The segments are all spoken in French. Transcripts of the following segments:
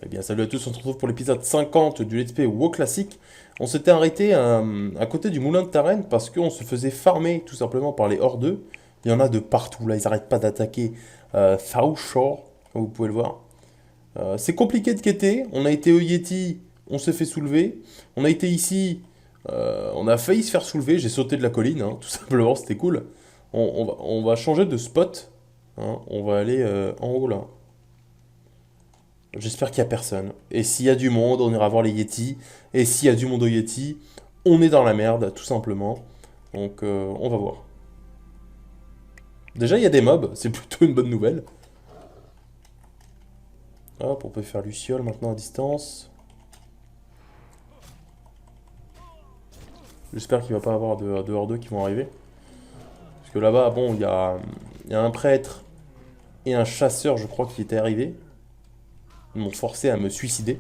Eh bien, salut à tous, on se retrouve pour l'épisode 50 du Let's Play WoW Classic. On s'était arrêté à côté du moulin de Tarenne parce qu'on se faisait farmer tout simplement par les hordeux. Il y en a de partout, là, ils n'arrêtent pas d'attaquer Shore, comme vous pouvez le voir. C'est compliqué de quêter, on a été au Yeti, on s'est fait soulever. On a été ici, on a failli se faire soulever, j'ai sauté de la colline, hein, tout simplement, c'était cool. On va changer de spot, hein, on va aller en haut là. J'espère qu'il n'y a personne. Et s'il y a du monde, on ira voir les Yeti. Et s'il y a du monde au Yeti, on est dans la merde, tout simplement. Donc, on va voir. Déjà, il y a des mobs, c'est plutôt une bonne nouvelle. Hop, on peut faire Luciole maintenant à distance. J'espère qu'il ne va pas y avoir de hors-deux qui vont arriver. Parce que là-bas, bon, il y a un prêtre et un chasseur, je crois, qui étaient arrivés. Ils m'ont forcé à me suicider.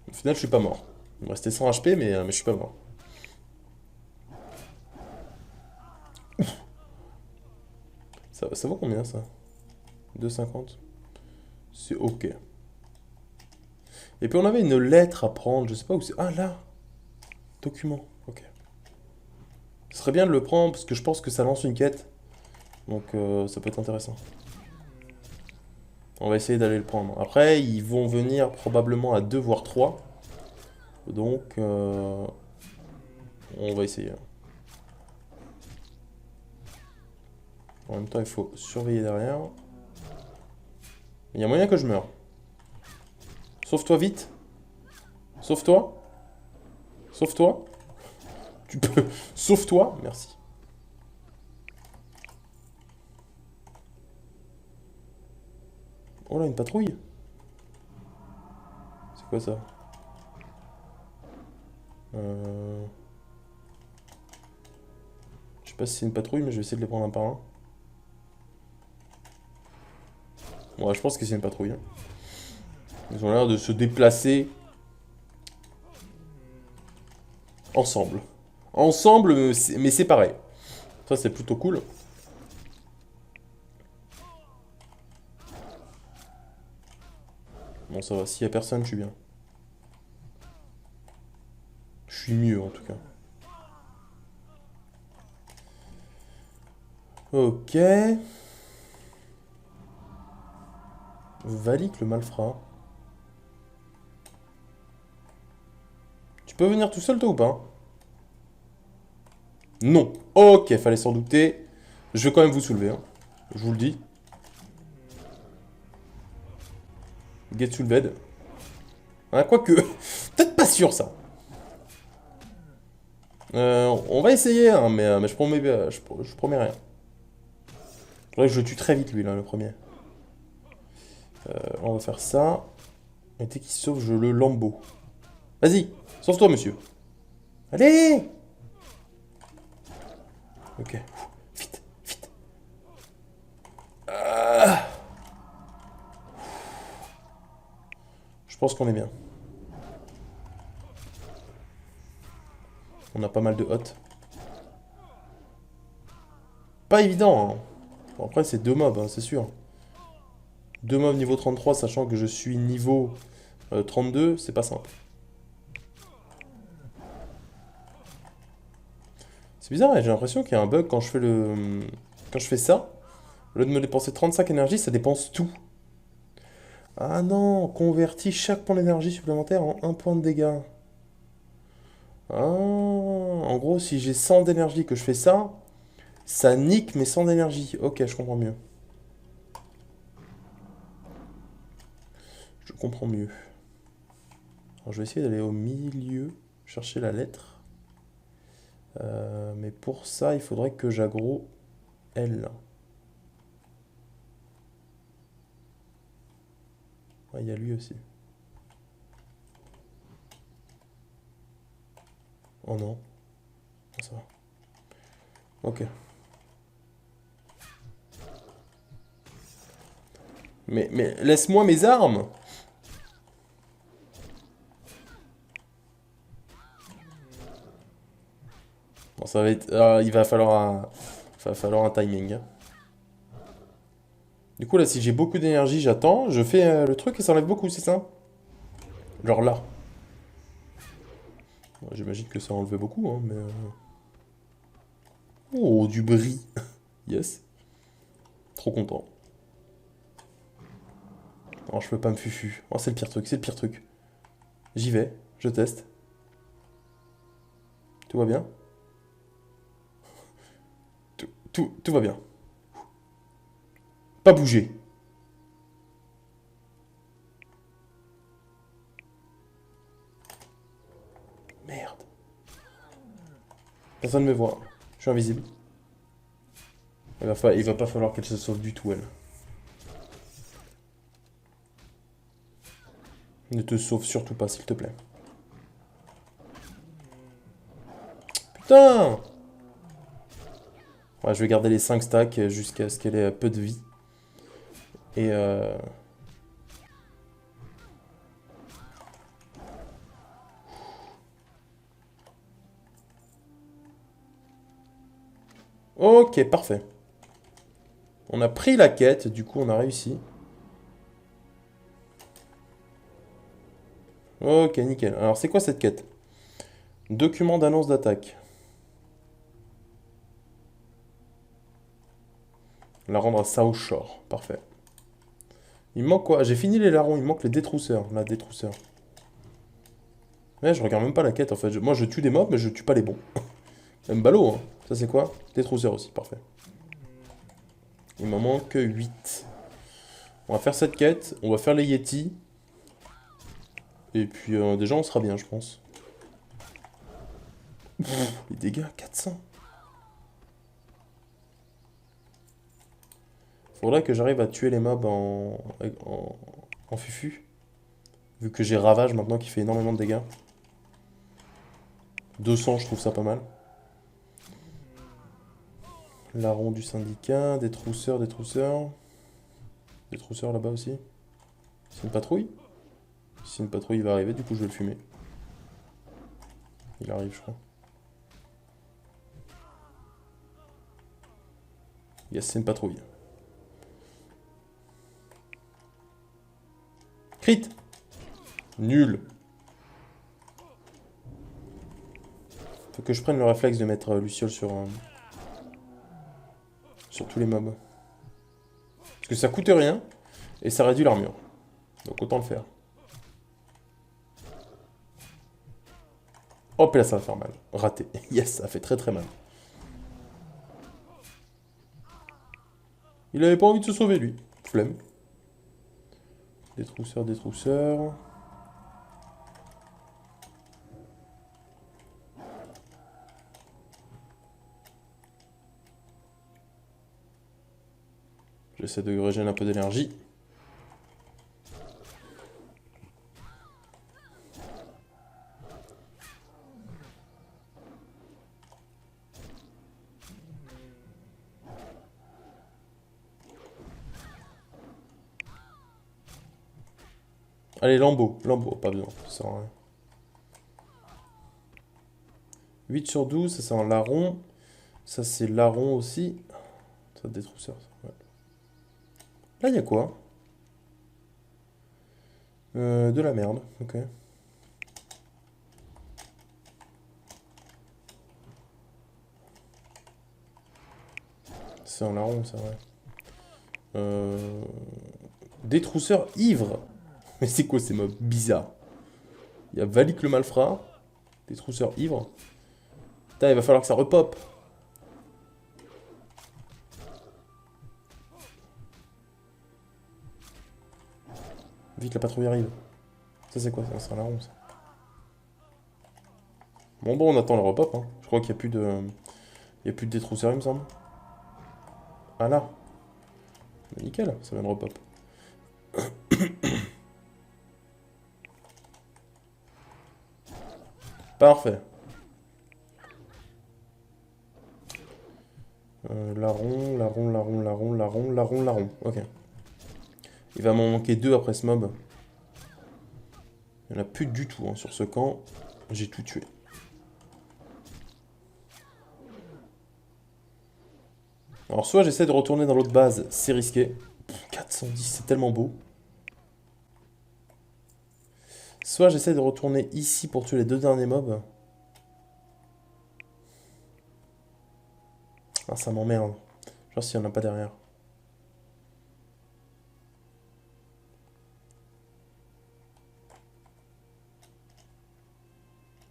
Au final, je suis pas mort. Il me restait 100 HP, mais je suis pas mort. Ça vaut combien, ça? 2,50. C'est ok. Et puis on avait une lettre à prendre, je sais pas où c'est. Ah là! Document, ok. Ce serait bien de le prendre parce que je pense que ça lance une quête. Donc ça peut être intéressant. On va essayer d'aller le prendre. Après, ils vont venir probablement à 2 voire 3. Donc on va essayer. En même temps, il faut surveiller derrière. Il y a moyen que je meure. Sauve-toi vite. Sauve-toi. Sauve-toi. Tu peux. Sauve-toi. Merci. Oh là, une patrouille. C'est quoi ça? euh... Je sais pas si c'est une patrouille, mais je vais essayer de les prendre un par un. Ouais, je pense que c'est une patrouille, hein. Ils ont l'air de se déplacer ensemble. Ensemble, mais séparés. Ça, c'est plutôt cool. Bon, ça va. S'il y a personne, je suis bien. Je suis mieux, en tout cas. Ok. Valik le malfrat. Tu peux venir tout seul, toi, ou pas? Non. Ok, fallait s'en douter. Je vais quand même vous soulever, hein. Je vous le dis. Get souleved. Hein, quoique. Peut-être pas sûr, ça. On va essayer, hein, mais je promets rien. Faudrait que je le tue très vite, lui, là, le premier. On va faire ça. Et dès qu'il sauve, je le lambeau. Vas-y, sauve-toi, monsieur. Allez! Ok. Vite, vite. Ah. Je pense qu'on est bien. On a pas mal de hottes. Pas évident, hein. Bon, après, c'est 2 mobs, hein, c'est sûr. 2 mobs niveau 33, sachant que je suis niveau 32, c'est pas simple. C'est bizarre, hein, j'ai l'impression qu'il y a un bug quand je fais quand je fais ça. Au lieu de me dépenser 35 énergie, ça dépense tout. Ah non, on convertit chaque point d'énergie supplémentaire en 1 point de dégâts. Ah, en gros, si j'ai 100 d'énergie que je fais ça, ça nique mes 100 d'énergie. Ok, je comprends mieux. Je comprends mieux. Alors, je vais essayer d'aller au milieu, chercher la lettre. Mais pour ça, il faudrait que j'aggro L. Ah, il y a lui aussi. Oh non. Ah, ça va. Ok. Mais laisse-moi mes armes! Bon, ça va être. Il va falloir un timing, hein. Du coup, là, si j'ai beaucoup d'énergie, j'attends, je fais le truc et ça enlève beaucoup, c'est ça? Genre là. Ouais, j'imagine que ça enlevait beaucoup, hein, mais... Oh, du bris. Yes. Trop content. Non, je peux pas me fufu. Oh, c'est le pire truc, c'est le pire truc. J'y vais, je teste. Tout va bien? Tout va bien. Pas bouger. Merde. Personne ne me voit. Je suis invisible. Il va pas falloir qu'elle se sauve du tout, elle. Ne te sauve surtout pas, s'il te plaît. Putain! Ouais, je vais garder les 5 stacks jusqu'à ce qu'elle ait peu de vie. Et Ok, parfait. On a pris la quête, du coup on a réussi. Ok, nickel. Alors c'est quoi cette quête? Document d'annonce d'attaque. La rendre à South Shore. Parfait. Il me manque quoi? J'ai fini les larrons, il me manque les détrousseurs. La détrousseur. Ouais, je regarde même pas la quête en fait. Moi je tue des mobs, mais je tue pas les bons. Même ballot, hein. Ça c'est quoi? Détrousseur aussi, parfait. Il m'en manque 8. On va faire cette quête, on va faire les Yeti. Et puis déjà on sera bien, je pense. Les dégâts, 400. Faudrait que j'arrive à tuer les mobs en fufu. Vu que j'ai Ravage maintenant qui fait énormément de dégâts. 200, je trouve ça pas mal. Larron du syndicat, des trousseurs, des trousseurs. Des trousseurs là-bas aussi. C'est une patrouille? Si une patrouille va arriver, du coup je vais le fumer. Il arrive, je crois. Yes, c'est une patrouille. Crit! Nul. Faut que je prenne le réflexe de mettre Luciole sur tous les mobs. Parce que ça coûte rien et ça réduit l'armure. Donc autant le faire. Hop là, ça va faire mal. Raté. Yes, ça fait très très mal. Il avait pas envie de se sauver lui. Flemme. Des trousseurs, des trousseurs. J'essaie de régénérer un peu d'énergie. Allez, lambeau. Lambeau, pas besoin. Ça sert à rien. 8 sur 12, ça c'est un larron. Ça c'est larron aussi. Ça des trousseurs. Ouais. Là, il y a quoi? De la merde, ok. C'est un larron, ça, ouais. Euh... Des trousseurs ivres. Mais c'est quoi ces mobs bizarres? Il y a Valik le malfrat. Des trousseurs ivres. Putain, il va falloir que ça repop. Vite, la patrouille arrive. Ça, c'est quoi? Ça, c'est un larron, ça. Bon, on attend le repop, hein. Je crois qu'il n'y a plus de... Il y a plus de détrousseurs, il me semble. Ah là. Bah, nickel, ça vient de repop. Parfait. Larron, larron, larron, larron, larron, larron, larron. Ok. Il va m'en manquer 2 après ce mob. Il n'y en a plus du tout hein, sur ce camp. J'ai tout tué. Alors soit j'essaie de retourner dans l'autre base, c'est risqué. 410, c'est tellement beau. Soit j'essaie de retourner ici pour tuer les 2 derniers mobs. Ah, ça m'emmerde. Genre s'il n'y en a pas derrière.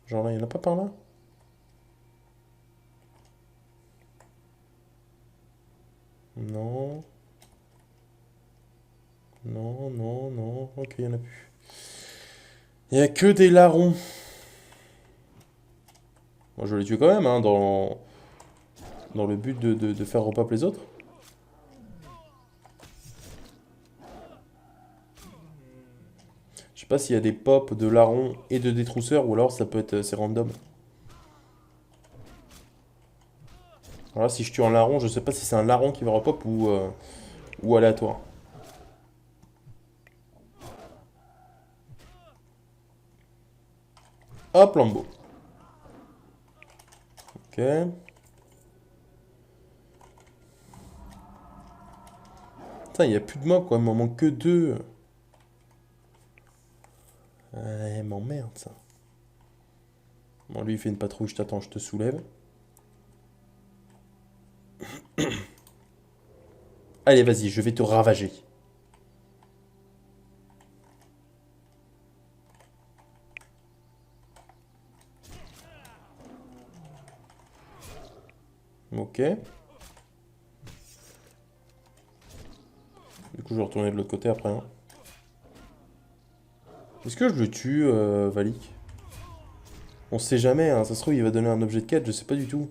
Genre là, il n'y en a pas par là? Non. Non, non, non. Ok, il n'y en a plus. Il n'y a que des larrons. Moi, je les tue quand même, hein, dans le but de faire repop les autres. Je sais pas s'il y a des pops de larrons et de détrousseurs, ou alors ça peut être... c'est random. Alors là, si je tue un larron, je sais pas si c'est un larron qui va repop ou aléatoire. Hop, Lambo. Ok. Putain, il n'y a plus de mobs, quoi. Il m'en manque que 2. M'emmerde, ça. Bon, lui, il fait une patrouille. Je t'attends, je te soulève. Allez, vas-y, je vais te ravager. Ok. Du coup, je vais retourner de l'autre côté après, hein. Est-ce que je le tue, Valik? On sait jamais, hein. Ça se trouve, il va donner un objet de quête, je sais pas du tout.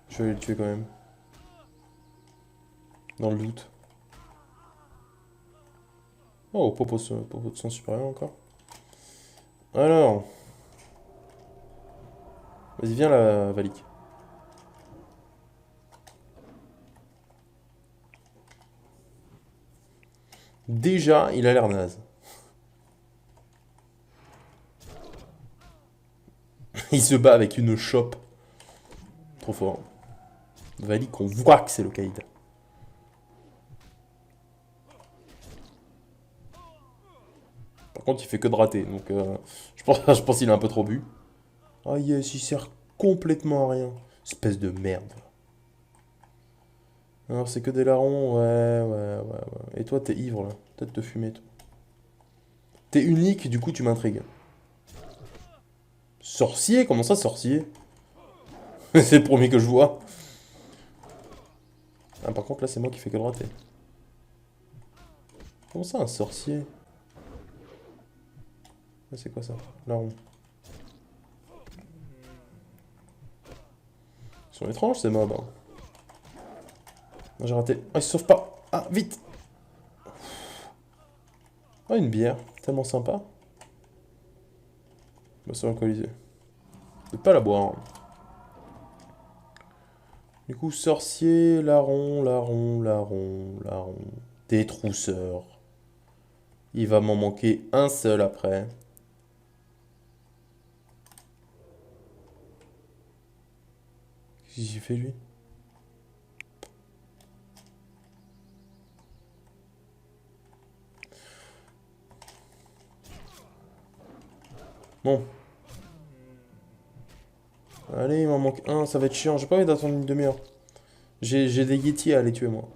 Je vais aller le tuer quand même. Dans le doute. Oh, popo de sang supérieur encore. Alors. Vas-y, viens là, Valik. Déjà, il a l'air naze. Il se bat avec une chope. Trop fort. Valik, on voit que c'est le Kaïd. Par contre, il fait que de rater, donc je pense qu'il a un peu trop bu. Ah yes, il sert complètement à rien. Espèce de merde. Alors, c'est que des larrons, ouais. Et toi, t'es ivre, là. Peut-être te fumer, toi. T'es unique, du coup, tu m'intrigues. Sorcier? Comment ça, sorcier? C'est le premier que je vois. Ah, par contre, là, c'est moi qui fais que de rater. Comment ça, un sorcier? Ah, c'est quoi ça? Larron. Ils sont étranges, ces mobs, hein. Ah, j'ai raté. Ah, il se sauve pas. Ah, vite! Ah, une bière. Tellement sympa. Bah, c'est alcoolisé. Je vais pas la boire, hein. Du coup, sorcier, larron. Détrousseur. Il va m'en manquer un seul après. Qu'est-ce qu'il fait, lui? Bon. Allez, il m'en manque un. Ça va être chiant. J'ai pas envie d'attendre une demi-heure. J'ai des Yétis à aller tuer, moi.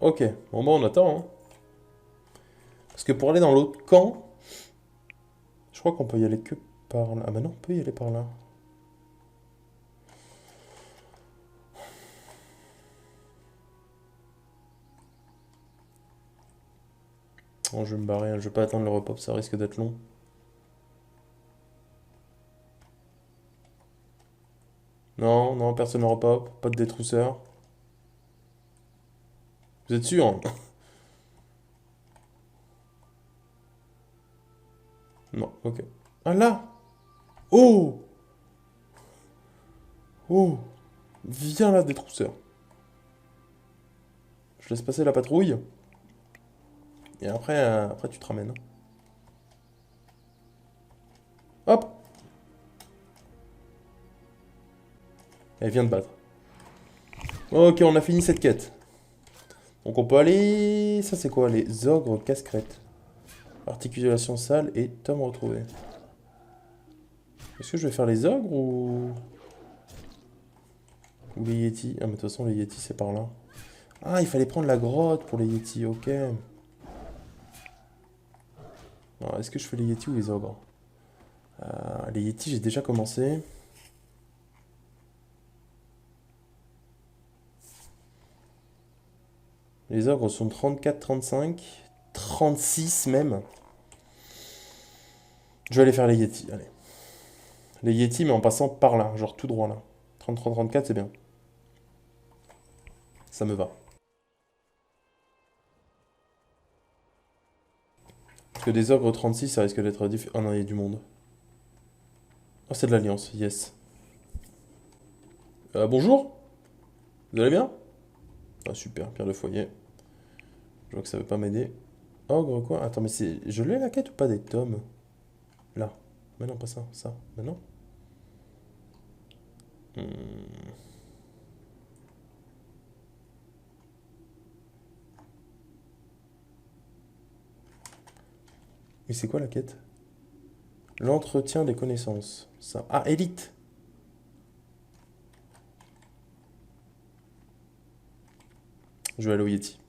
Ok. Bon, bah, on attend, hein. Parce que pour aller dans l'autre camp, je crois qu'on peut y aller que par là. Ah bah non, on peut y aller par là. Bon, je vais me barrer, hein. Je vais pas attendre le repop, ça risque d'être long. Non, non, personne ne repop. Pas de détrousseur. Vous êtes sûr, hein? Non, ok. Ah là! Oh! Oh! Viens là, détrousseur. Je laisse passer la patrouille. Et après, après tu te ramènes, hein. Hop! Elle vient de battre. Ok, on a fini cette quête. Donc on peut aller... Ça c'est quoi? Les ogres casse-crêtes. Articulation sale et tome retrouvé. Est-ce que je vais faire les ogres ou... Ou les yétis? Ah mais de toute façon les yétis c'est par là. Ah, il fallait prendre la grotte pour les yétis, ok. Alors, est-ce que je fais les yétis ou les ogres? Les yétis j'ai déjà commencé. Les ogres sont 34, 35, 36 même. Je vais aller faire les yétis, allez. Les yétis mais en passant par là, genre tout droit là. 33, 34 c'est bien. Ça me va. Parce que des ogres 36 ça risque d'être difficile. Oh non, il y a du monde. Oh, c'est de l'Alliance, yes. Bonjour, vous allez bien? Ah super, pierre de foyer. Je vois que ça veut pas m'aider. Ogre quoi? Attends, mais c'est... Je l'ai la quête ou pas des tomes? Là. Mais non, pas ça, ça. Mais non. Hmm. Mais c'est quoi la quête? L'entretien des connaissances. Ça. Ah, élite! Je vais aller au Yeti.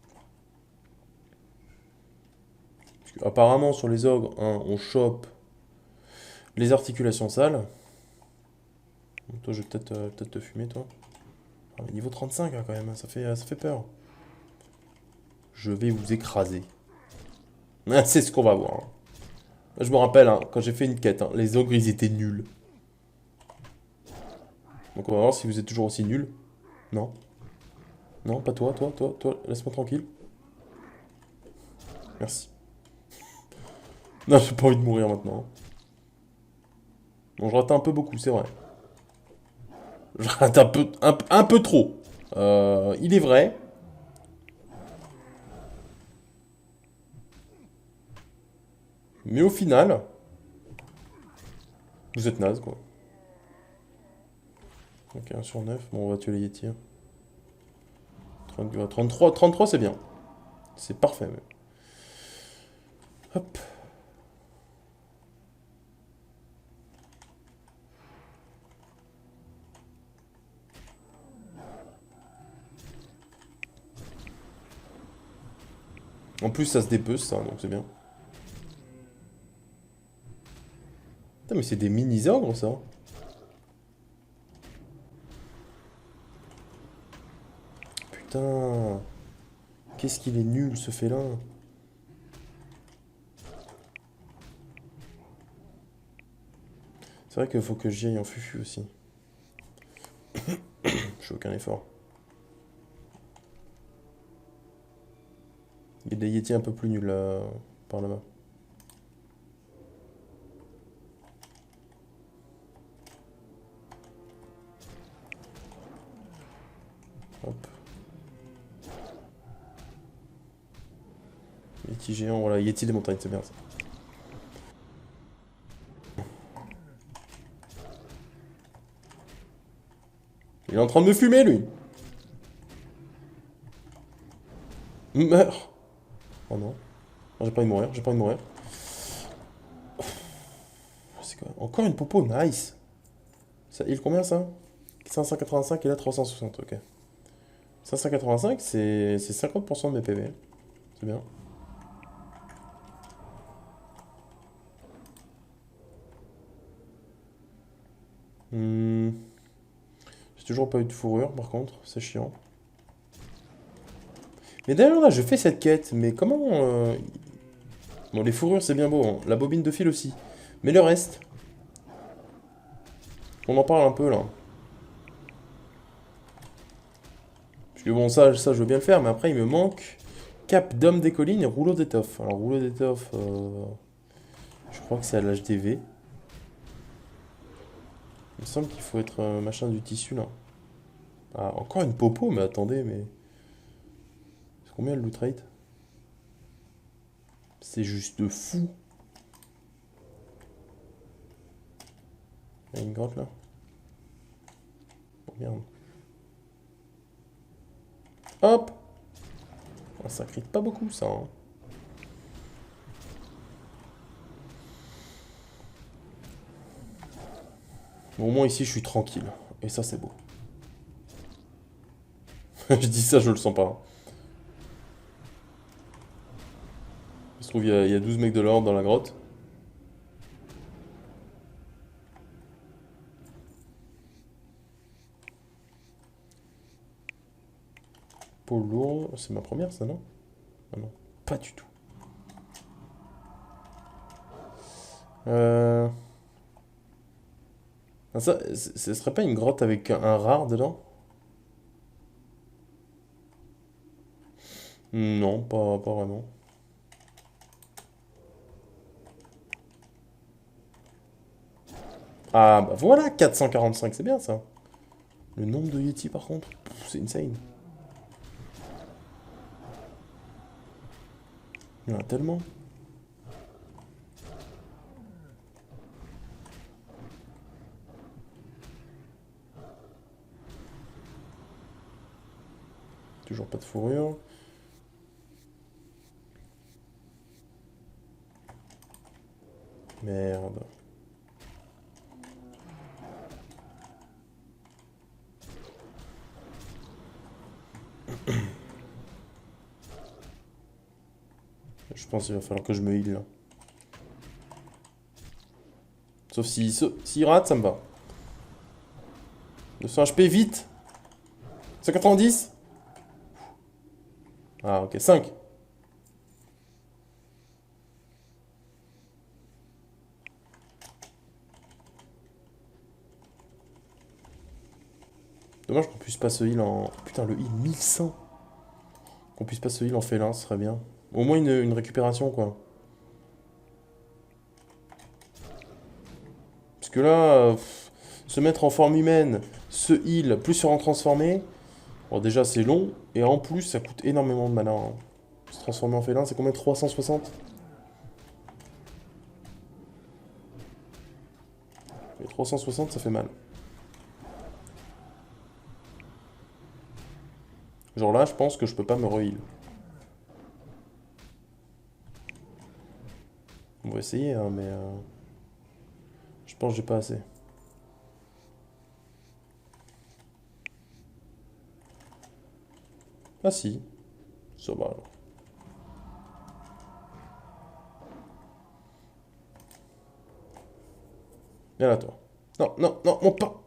Parce que, apparemment, sur les ogres, hein, on chope les articulations sales. Toi, je vais peut-être te fumer, toi. Ah, mais niveau 35, hein, quand même, hein, ça fait peur. Je vais vous écraser. Ah, c'est ce qu'on va voir, hein. Je me rappelle, hein, quand j'ai fait une quête, hein, les ogres, ils étaient nuls. Donc on va voir si vous êtes toujours aussi nuls. Non. Non, pas toi, toi, laisse-moi tranquille. Merci. Non, j'ai pas envie de mourir maintenant. Bon, je rate un peu beaucoup, c'est vrai. Je rate un peu trop. Il est vrai. Mais au final, vous êtes naze, quoi. Ok, 1 sur 9. Bon, on va tuer les Yeti, hein. 33, c'est bien. C'est parfait, même. Hop. En plus, ça se dépece, ça, donc c'est bien. Putain, mais c'est des mini-ogres, ça. Putain. Qu'est-ce qu'il est nul, ce félin. C'est vrai qu'il faut que j'y aille en fufu aussi. Je fais aucun effort. Il y a des Yétis un peu plus nuls là, par là-bas. Hop. Yéti géant, voilà, Yéti des montagnes, c'est bien ça. Il est en train de me fumer, lui. Meurs. Oh non. Non, j'ai pas envie de mourir, j'ai pas envie de mourir. C'est quoi? Encore une popo, nice. Ça heal combien ça? 585 et là 360, ok. 585, c'est 50% de mes PV. C'est bien. Hmm. J'ai toujours pas eu de fourrure par contre, c'est chiant. Mais d'ailleurs là, je fais cette quête, mais comment... Bon, les fourrures c'est bien beau, hein. La bobine de fil aussi. Mais le reste, on en parle un peu là. Parce que bon, ça je veux bien le faire, mais après il me manque cap d'homme des collines et rouleau d'étoffe. Alors rouleau d'étoffe, je crois que c'est à l'HDV. Il me semble qu'il faut être machin du tissu là. Ah, encore une popo, mais attendez, mais... C'est combien le loot rate? C'est juste fou. Il y a une grotte là. Bon, Merde. Hop. Oh, ça crie pas beaucoup, ça. Hein. Bon, au moins, ici, je suis tranquille. Et ça, c'est beau. Je dis ça, je le sens pas. Hein. Il se trouve, il y a 12 mecs de l'ordre dans la grotte. Peau lourde. C'est ma première, ça, non? Ah non, pas du tout. Euh... Ah, ça, ce serait pas une grotte avec un rare dedans? Non, pas vraiment. Ah, bah voilà, 445, c'est bien ça. Le nombre de Yeti, par contre, c'est insane. Il y en a tellement. Toujours pas de fourrure. Merde. Je pense qu'il va falloir que je me heal là. Sauf s'il rate, ça me va. 200 HP, vite! 190? Ah, ok, 5. Dommage qu'on puisse pas se heal en... Putain, le heal 1100. Qu'on puisse pas se heal en félin, ce serait bien. Au moins une récupération, quoi. Parce que là, se mettre en forme humaine, se heal, plus se transformer. Bon, déjà, c'est long. Et en plus, ça coûte énormément de mana. Hein. Se transformer en félin, c'est combien? 360? Et 360, ça fait mal. Genre là, je pense que je peux pas me re-heal. On va essayer, hein, mais... je pense que j'ai pas assez. Ah si, ça va alors. Viens là, toi. Non, non, non, monte pas.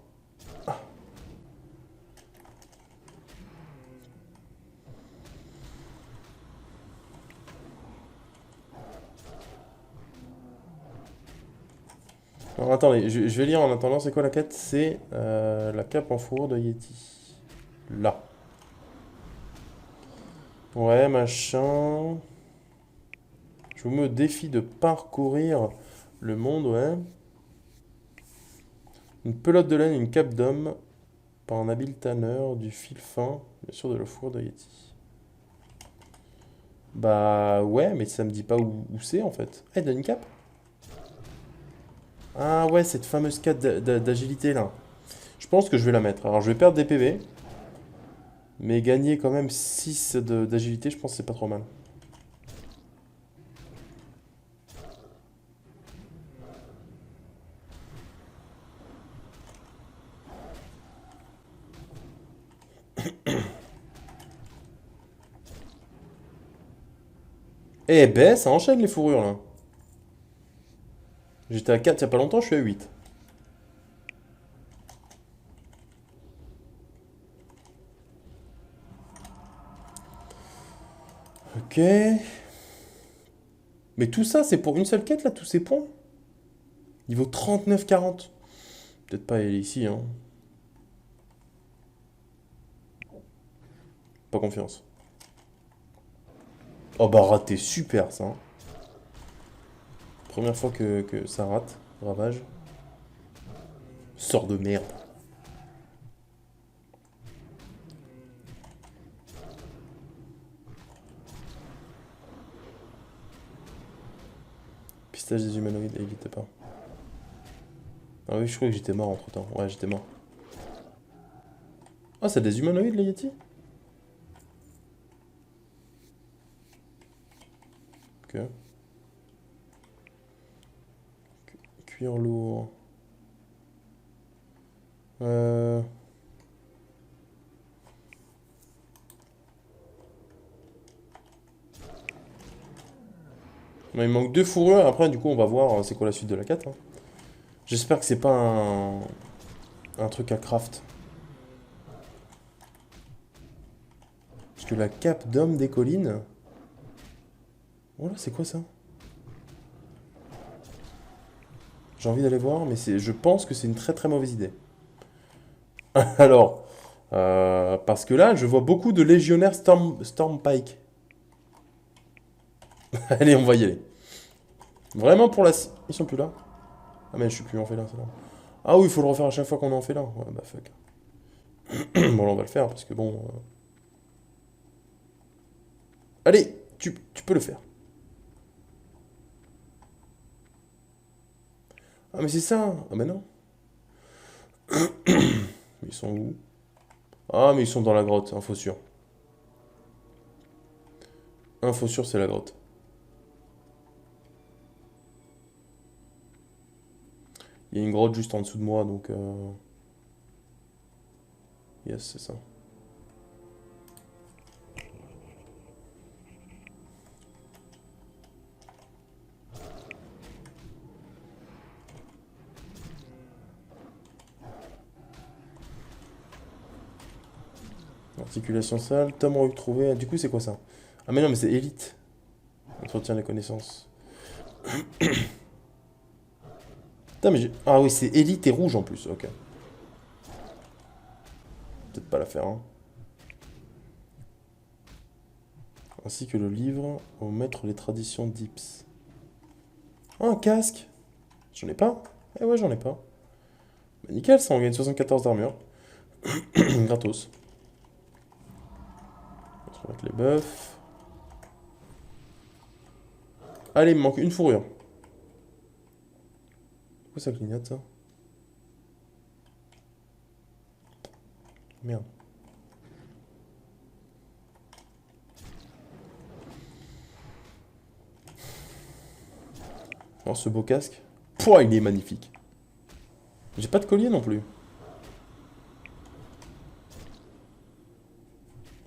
Alors attendez, je vais lire en attendant, c'est quoi la quête? C'est la cape en fourrure de Yeti. Là. Ouais, machin. Je vous mets au défi de parcourir le monde, ouais. Une pelote de laine, une cape d'homme, par un habile tanneur, du fil fin, bien sûr de la fourrure de Yeti. Bah ouais, mais ça me dit pas où c'est en fait. Ah, il donne une cape? Ah ouais, cette fameuse cape d'agilité là. Je pense que je vais la mettre. Alors je vais perdre des PV, mais gagner quand même 6 d'agilité, je pense que c'est pas trop mal. Eh ben, ça enchaîne les fourrures là. J'étais à 4 il y a pas longtemps, je suis à 8. Ok. Mais tout ça, c'est pour une seule quête là, tous ces points? Niveau 39-40. Peut-être pas aller ici, hein. Pas confiance. Oh bah raté, super ça. Hein. Première fois que ça rate. Ravage. Sort de merde. Pistage des humanoïdes, évitez pas. Ah oui, je crois que j'étais mort entre temps. Ouais, j'étais mort. Ah, c'est des humanoïdes, les Yeti? Ok. Cuir lourd. Euh... Il manque deux fourrures. Après, du coup, on va voir c'est quoi la suite de la quête, hein. J'espère que c'est pas un truc à craft. Parce que la cape d'homme des collines... Oh là, c'est quoi ça? J'ai envie d'aller voir, mais je pense que c'est une très très mauvaise idée. Alors, parce que là, je vois beaucoup de légionnaires Stormpike. Allez, on va y aller. Vraiment pour la... Ils sont plus là? Ah mais je suis plus en félin, c'est là. Ah oui, il faut le refaire à chaque fois qu'on est en félin. Ouais, bah fuck. Bon, là, on va le faire, parce que bon... Allez, tu peux le faire. Ah mais c'est ça. Ah mais non. Ils sont où? Ah mais ils sont dans la grotte, info sûr. Info sûr, c'est la grotte. Il y a une grotte juste en dessous de moi, donc... Yes, c'est ça. Articulation sale, tome retrouvé. Du coup, c'est quoi ça? Ah mais non, mais c'est élite. Entretien des connaissances. Putain, mais ah oui, c'est élite et rouge en plus, ok. Peut-être pas la faire, hein. Ainsi que le livre au maître des traditions d'Ips. Ah, un casque. J'en ai pas? Eh ouais, j'en ai pas. Bah, nickel, ça, on gagne 74 d'armure. Gratos. On va mettre les buffs. Allez, il me manque une fourrure. Pourquoi ça clignote, ça? Merde. Alors, ce beau casque. Pouah, il est magnifique. J'ai pas de collier non plus.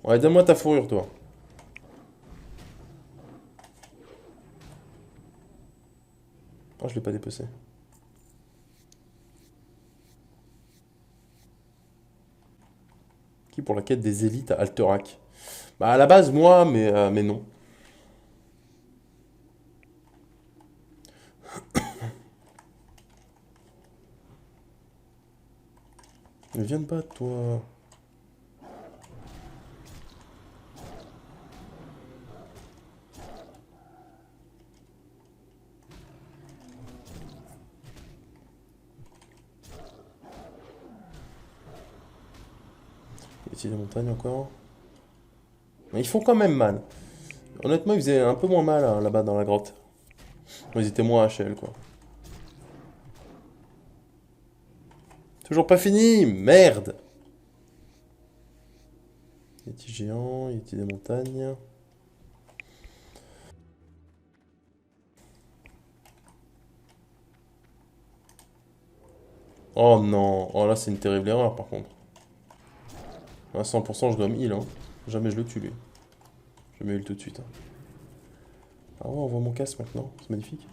Ouais, donne-moi ta fourrure, toi. Oh, je l'ai pas dépecé. Qui pour la quête des élites à Alterac? Bah, à la base, moi, mais non. Ne viens pas, toi. Ici, les montagnes encore. Mais ils font quand même mal. Honnêtement, ils faisaient un peu moins mal hein, là-bas dans la grotte. Bon, ils étaient moins HL, quoi. Toujours pas fini, merde! Yeti géant, Yeti des montagnes. Oh non, oh là c'est une terrible erreur par contre. À 100% je dois me heal, hein. Jamais je le tue lui. Je me heal tout de suite, hein. Ah ouais, on voit mon casque maintenant, c'est magnifique.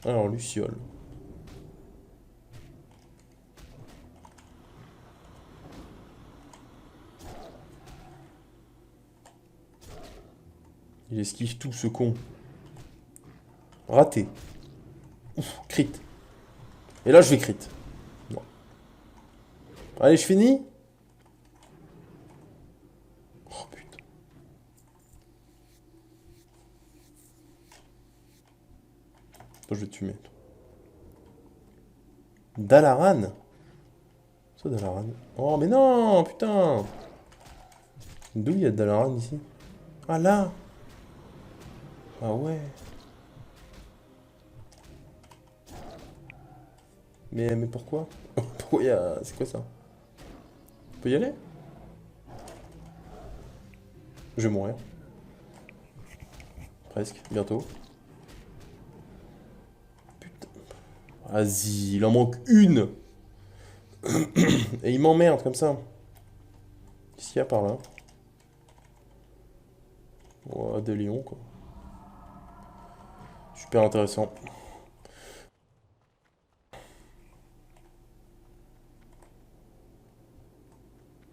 Alors, Luciole. Il esquive tout ce con. Raté. Ouf, crit. Et là je vais crit. Non. Allez, je finis. Oh putain. Toi, je vais te fumer. Dalaran? C'est Dalaran. Oh mais non, putain. D'où il y a Dalaran ici? Ah là. Ah ouais. Mais pourquoi? Pourquoi il y a... C'est quoi ça? On peut y aller? Je vais mourir. Presque, bientôt. Putain. Vas-y, il en manque une. Et il m'emmerde comme ça. Qu'est-ce qu'il y a par là? Ouais, des lions, quoi. Super intéressant.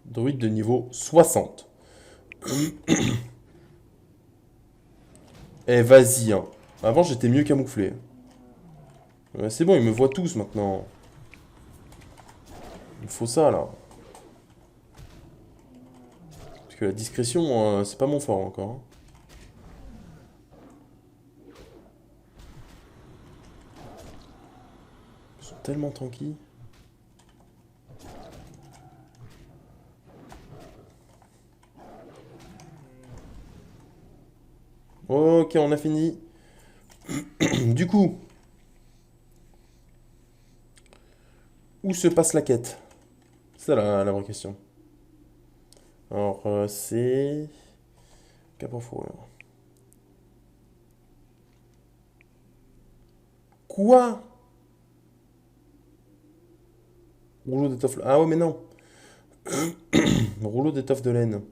Druide de niveau 60. Eh, vas-y, hein. Avant, j'étais mieux camouflé. Ouais, c'est bon, ils me voient tous maintenant. Il faut ça, là. Parce que la discrétion, c'est pas mon fort encore, hein. Ils sont tellement tranquilles. Ok, on a fini. Du coup, où se passe la quête? C'est ça la vraie question. Alors, c'est... Cap en fourrure. Quoi? Rouleau d'étoffe... Ah ouais, mais non. Rouleau d'étoffe de laine.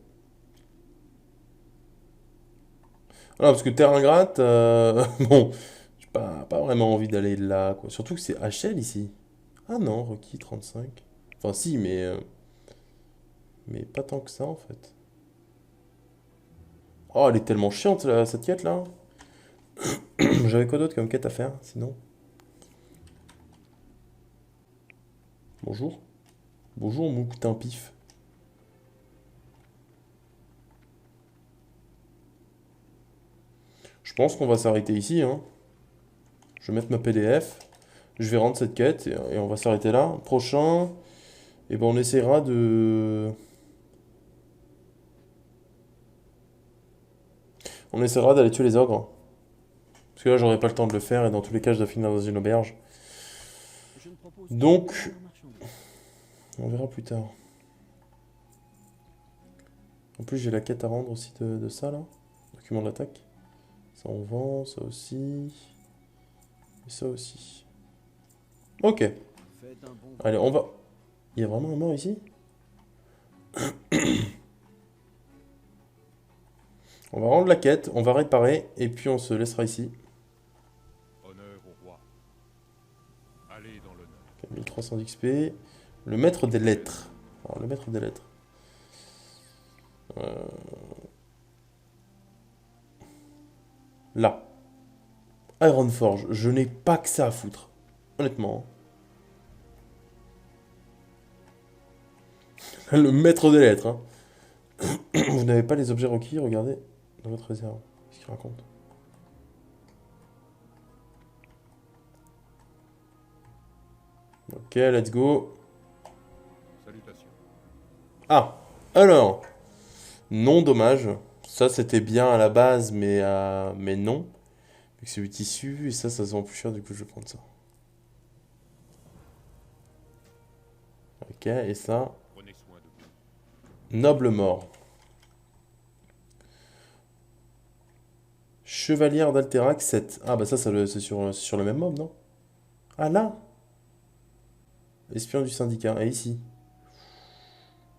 Ah, parce que terrain gratte, bon, j'ai pas vraiment envie d'aller là, quoi. Surtout que c'est HL ici. Ah non, requis 35. Enfin si, mais pas tant que ça en fait. Oh, elle est tellement chiante là, cette quête là. J'avais quoi d'autre comme quête à faire, sinon? Bonjour. Bonjour, Mouktin Pif. Je pense qu'on va s'arrêter ici, hein. Je vais mettre ma PDF. Je vais rendre cette quête et on va s'arrêter là. Prochain, et ben on essaiera de... On essaiera d'aller tuer les ogres. Parce que là, j'aurai pas le temps de le faire et dans tous les cas, je dois finir dans une auberge. Donc, on verra plus tard. En plus, j'ai la quête à rendre aussi de ça là. Document d'attaque. Ça, on vend, ça aussi. Et ça aussi. Ok. Allez, on va. Il y a vraiment un mort ici? On va rendre la quête, on va réparer et puis on se laissera ici. Honneur au roi. Allez dans l'honneur. 1300 d'XP. Le maître des lettres. Alors, le maître des lettres. Euh, Là. Ironforge. Je n'ai pas que ça à foutre. Honnêtement. Le maître des lettres. Hein. Vous n'avez pas les objets requis, regardez dans votre réserve. Qu'est-ce qu'il raconte? Ok, let's go. Salutations. Ah, alors, non, dommage. Ça, c'était bien à la base, mais non. Vu que c'est du tissu, et ça se vend plus cher, du coup, je vais prendre ça. Ok, et ça, Prenez soin de vous. noble mort. Chevalière d'Alterac 7. Ah, bah ça, c'est sur le même mob, non? Ah, là? Espion du syndicat. Et ici.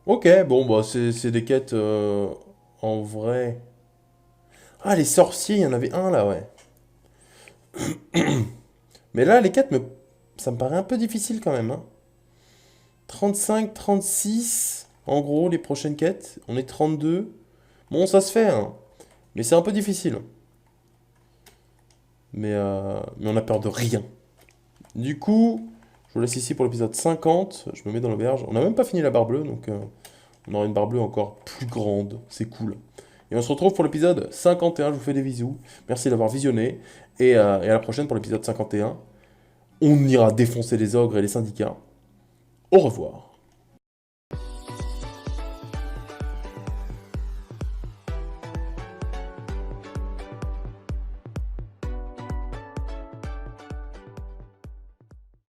Ok, bon, bah, c'est des quêtes en vrai. Ah, les sorciers, il y en avait un là, ouais. Mais là, les quêtes, ça me paraît un peu difficile quand même, hein. 35, 36, en gros, les prochaines quêtes. On est 32. Bon, ça se fait, hein. Mais c'est un peu difficile. Mais on a peur de rien. Du coup, je vous laisse ici pour l'épisode 50. Je me mets dans l'auberge. On n'a même pas fini la barre bleue, donc on aura une barre bleue encore plus grande. C'est cool. Et on se retrouve pour l'épisode 51. Je vous fais des bisous. Merci d'avoir visionné. Et à la prochaine pour l'épisode 51. On ira défoncer les ogres et les syndicats. Au revoir.